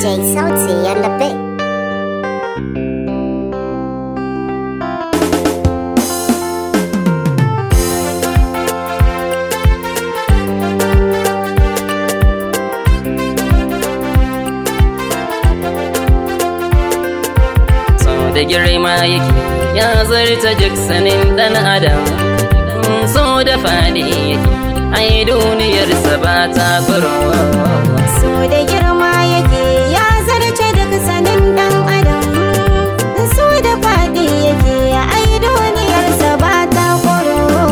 DJ Sauti and the Big. Da girma yake ya zarta duk sanin dan adam, so da fadi yake ai duniyarsa ba ta gurowa. So da girma yake ya zarta duk sanin dan adam, so da fadi yake ai duniyarsa ba ta gurowa.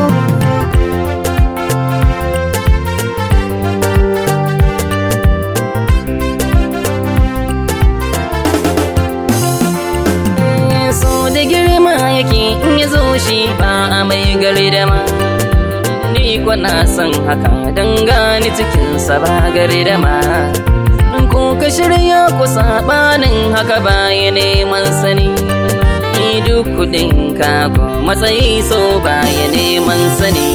Da girma yake in ya zo shi ba a mai gari da ma, ni kwana san haka don gani cikinsa ba gari da ma. Ko ka shirya ku sabanin haka baya neman sani, ni duk kudin ka ko matsayi so baya neman sani.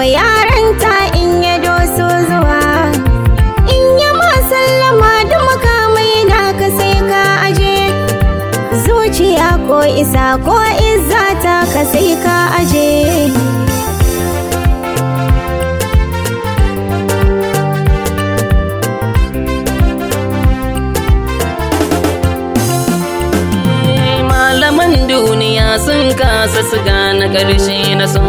Yaranta in ya doso zuwa, in ya ma sallama da makamai na ka sai ka aje, zuciya ko isa ko izzata ka sai ka aje. Malaman duniya sun kasa su gane ƙarshe na so,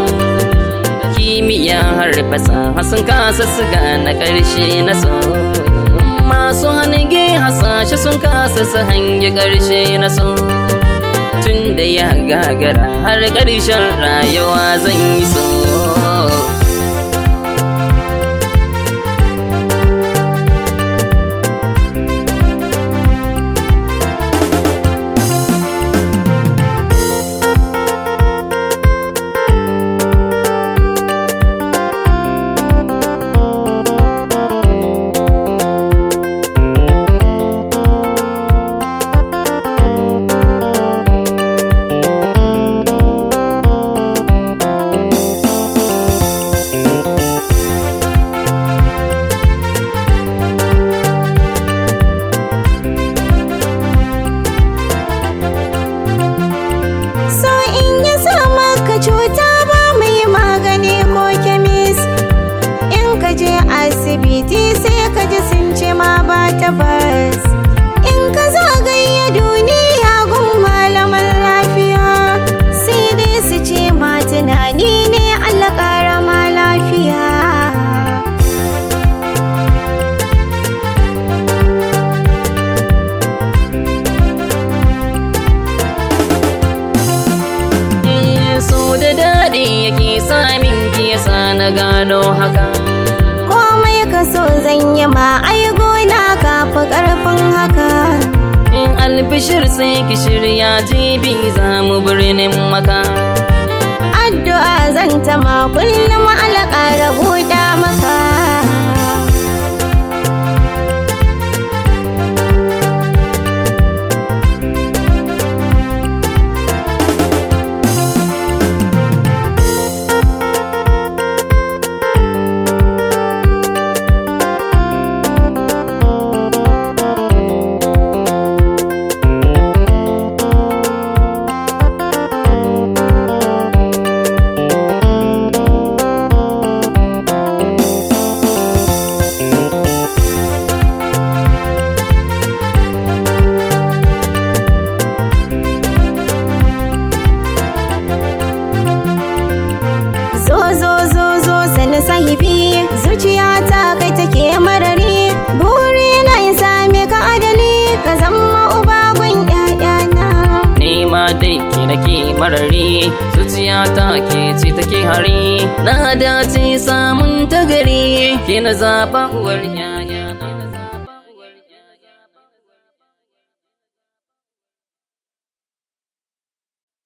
kimiyya har fasaha sun kasa su gane ƙarshe na so, masu hange hasashe sun kasa su hange ƙarshe na so. Tun da ya gagara har ƙarshen rayuwa zan yi so. Asibiti sai ka ji sun ce ma ba tabbas, in ka zagaye duniya gun malaman lafiya sai dai su ce ma tunani ne Allah ƙara ma lafiya. So da daɗi yake samin ki yasa na gano haka, so zan yi ma ai gona kafa karfin haka. In albishir sai ki shirya jibi za mu birnin maka, addu'a zan ta ma kullum alƙara buɗa maka. Sahibi zuciya ta kai take marari, buri na in same ka adali ka zama uba gun ƴaƴana. Ni ma dai ke nake marari, zuciya ta ke ce take hari, na dace samun tagari, ke na zaɓa uwar ƴaƴa.